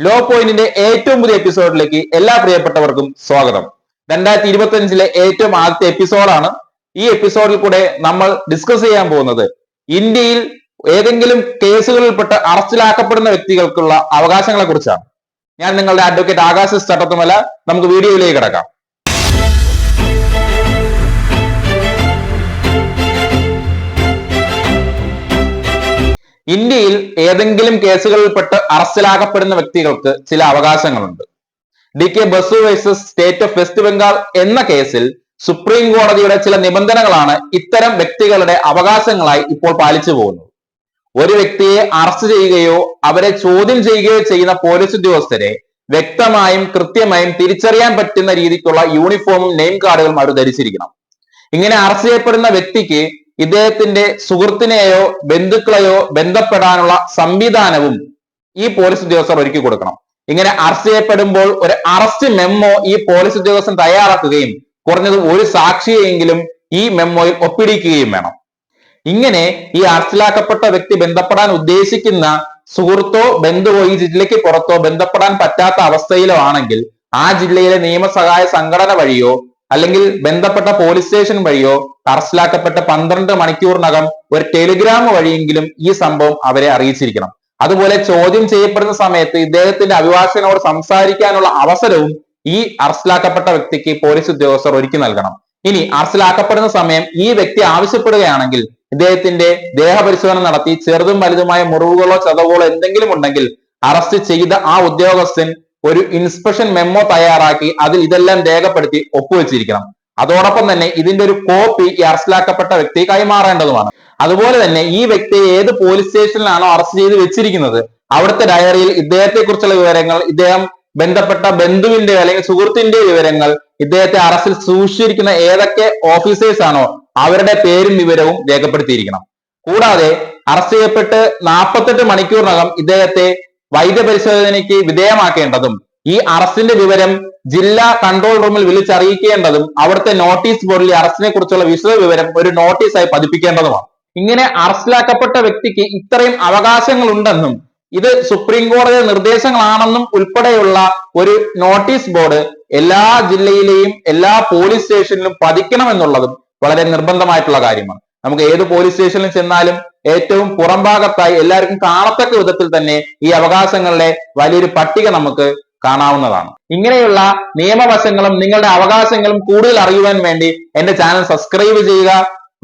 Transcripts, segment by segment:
Law പോയിന്റിന്റെ ഏറ്റവും പുതിയ എപ്പിസോഡിലേക്ക് എല്ലാ പ്രിയപ്പെട്ടവർക്കും സ്വാഗതം. 2025 ഏറ്റവും ആദ്യത്തെ എപ്പിസോഡാണ്. ഈ എപ്പിസോഡിൽ കൂടെ നമ്മൾ ഡിസ്കസ് ചെയ്യാൻ പോകുന്നത് ഇന്ത്യയിൽ ഏതെങ്കിലും കേസുകളിൽപ്പെട്ട് അറസ്റ്റിലാക്കപ്പെടുന്ന വ്യക്തികൾക്കുള്ള അവകാശങ്ങളെ കുറിച്ചാണ്. ഞാൻ നിങ്ങളുടെ അഡ്വക്കേറ്റ് ആകാശ് ചട്ടത്തുമല. നമുക്ക് വീഡിയോയിലേക്ക് കിടക്കാം. ഇന്ത്യയിൽ ഏതെങ്കിലും കേസുകളിൽപ്പെട്ട് അറസ്റ്റിലാക്കപ്പെടുന്ന വ്യക്തികൾക്ക് ചില അവകാശങ്ങളുണ്ട്. DK Basu versus state of west Bengal എന്ന കേസിൽ സുപ്രീം കോടതിയുടെ ചില നിബന്ധനകളാണ് ഇത്തരം വ്യക്തികളുടെ അവകാശങ്ങളായി ഇപ്പോൾ പാലിച്ചു പോകുന്നത്. ഒരു വ്യക്തിയെ അറസ്റ്റ് ചെയ്യുകയോ അവരെ ചോദ്യം ചെയ്യുകയോ ചെയ്യുന്ന പോലീസ് ഉദ്യോഗസ്ഥരെ വ്യക്തമായും കൃത്യമായും തിരിച്ചറിയാൻ പറ്റുന്ന രീതിക്കുള്ള യൂണിഫോമും നെയിം കാർഡുകളും അവർ ധരിച്ചിരിക്കണം. ഇങ്ങനെ അറസ്റ്റ് ചെയ്യപ്പെടുന്ന വ്യക്തിക്ക് ഇദ്ദേഹത്തിന്റെ സുഹൃത്തിനെയോ ബന്ധുക്കളെയോ ബന്ധപ്പെടാനുള്ള സംവിധാനവും ഈ പോലീസ് ഉദ്യോഗസ്ഥർ ഒരുക്കി കൊടുക്കണം. ഇങ്ങനെ അറസ്റ്റ് ചെയ്യപ്പെടുമ്പോൾ ഒരു അറസ്റ്റ് മെമ്മോ ഈ പോലീസ് ഉദ്യോഗസ്ഥൻ തയ്യാറാക്കുകയും കുറഞ്ഞത് ഒരു സാക്ഷിയെങ്കിലും ഈ മെമ്മോയിൽ ഒപ്പിടിക്കുകയും വേണം. ഇങ്ങനെ ഈ അറസ്റ്റിലാക്കപ്പെട്ട വ്യക്തി ബന്ധപ്പെടാൻ ഉദ്ദേശിക്കുന്ന സുഹൃത്തോ ബന്ധുവോ ഈ ജില്ലയ്ക്ക് പുറത്തോ ബന്ധപ്പെടാൻ പറ്റാത്ത അവസ്ഥയിലോ ആണെങ്കിൽ ആ ജില്ലയിലെ നിയമസഹായ സംഘടന വഴിയോ അല്ലെങ്കിൽ ബന്ധപ്പെട്ട പോലീസ് സ്റ്റേഷൻ വഴിയോ അറസ്റ്റിലാക്കപ്പെട്ട 12 മണിക്കൂറിനകം ഒരു ടെലിഗ്രാം വഴിയെങ്കിലും ഈ സംഭവം അവരെ അറിയിച്ചിരിക്കണം. അതുപോലെ ചോദ്യം ചെയ്യപ്പെടുന്ന സമയത്ത് ഇദ്ദേഹത്തിന്റെ അഭിഭാഷകനോട് സംസാരിക്കാനുള്ള അവസരവും ഈ അറസ്റ്റിലാക്കപ്പെട്ട വ്യക്തിക്ക് പോലീസ് ഉദ്യോഗസ്ഥർ ഒരുക്കി നൽകണം. ഇനി അറസ്റ്റിലാക്കപ്പെടുന്ന സമയം ഈ വ്യക്തി ആവശ്യപ്പെടുകയാണെങ്കിൽ ഇദ്ദേഹത്തിന്റെ ദേഹപരിശോധന നടത്തി ചെറുതും വലുതുമായ മുറിവുകളോ ചതവുകളോ എന്തെങ്കിലും ഉണ്ടെങ്കിൽ അറസ്റ്റ് ചെയ്ത ആ ഉദ്യോഗസ്ഥൻ ഒരു ഇൻസ്പെക്ഷൻ മെമ്മോ തയ്യാറാക്കി അതിൽ ഇതെല്ലാം രേഖപ്പെടുത്തി ഒപ്പുവെച്ചിരിക്കണം. അതോടൊപ്പം തന്നെ ഇതിന്റെ ഒരു കോപ്പി ഈ അറസ്റ്റിലാക്കപ്പെട്ട വ്യക്തി കൈമാറേണ്ടതുമാണ്. അതുപോലെ തന്നെ ഈ വ്യക്തിയെ ഏത് പോലീസ് സ്റ്റേഷനിലാണോ അറസ്റ്റ് ചെയ്ത് വെച്ചിരിക്കുന്നത് അവിടുത്തെ ഡയറിയിൽ ഇദ്ദേഹത്തെ കുറിച്ചുള്ള വിവരങ്ങൾ, ഇദ്ദേഹം ബന്ധപ്പെട്ട ബന്ധുവിന്റെ അല്ലെങ്കിൽ സുഹൃത്തിന്റെ വിവരങ്ങൾ, ഇദ്ദേഹത്തെ അറസ്റ്റിൽ സൂക്ഷിച്ചിരിക്കുന്ന ഏതൊക്കെ ഓഫീസേഴ്സ് ആണോ അവരുടെ പേരും വിവരവും രേഖപ്പെടുത്തിയിരിക്കണം. കൂടാതെ അറസ്റ്റ് ചെയ്യപ്പെട്ട് 48 മണിക്കൂറിനകം ഇദ്ദേഹത്തെ വൈദ്യപരിശോധനയ്ക്ക് വിധേയമാക്കേണ്ടതും ഈ അറസ്റ്റിന്റെ വിവരം ജില്ലാ കൺട്രോൾ റൂമിൽ വിളിച്ചറിയിക്കേണ്ടതും അവിടുത്തെ നോട്ടീസ് ബോർഡിൽ അറസ്റ്റിനെ കുറിച്ചുള്ള വിശദ വിവരം ഒരു നോട്ടീസായി പതിപ്പിക്കേണ്ടതുമാണ്. ഇങ്ങനെ അറസ്റ്റിലാക്കപ്പെട്ട വ്യക്തിക്ക് ഇത്രയും അവകാശങ്ങൾ ഉണ്ടെന്നും ഇത് സുപ്രീം കോടതിയുടെ നിർദ്ദേശങ്ങളാണെന്നും ഉൾപ്പെടെയുള്ള ഒരു നോട്ടീസ് ബോർഡ് എല്ലാ ജില്ലയിലെയും എല്ലാ പോലീസ് സ്റ്റേഷനിലും പതിക്കണമെന്നുള്ളതും വളരെ നിർബന്ധമായിട്ടുള്ള കാര്യമാണ്. നമുക്ക് ഏത് പോലീസ് സ്റ്റേഷനിൽ ചെന്നാലും ഏറ്റവും പുറംഭാഗത്തായി എല്ലാവർക്കും കാണത്തക്ക വിധത്തിൽ തന്നെ ഈ അവകാശങ്ങളുടെ വലിയൊരു പട്ടിക നമുക്ക് കാണാവുന്നതാണ്. ഇങ്ങനെയുള്ള നിയമവശങ്ങളും നിങ്ങളുടെ അവകാശങ്ങളും കൂടുതൽ അറിയുവാൻ വേണ്ടി എന്റെ ചാനൽ സബ്സ്ക്രൈബ് ചെയ്യുക,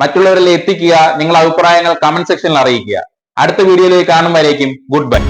മറ്റുള്ളവരിൽ എത്തിക്കുക, നിങ്ങളുടെ അഭിപ്രായങ്ങൾ കമന്റ് സെക്ഷനിൽ അറിയിക്കുക. അടുത്ത വീഡിയോയിലേക്ക് കാണും വരേക്കും ഗുഡ് ബൈ.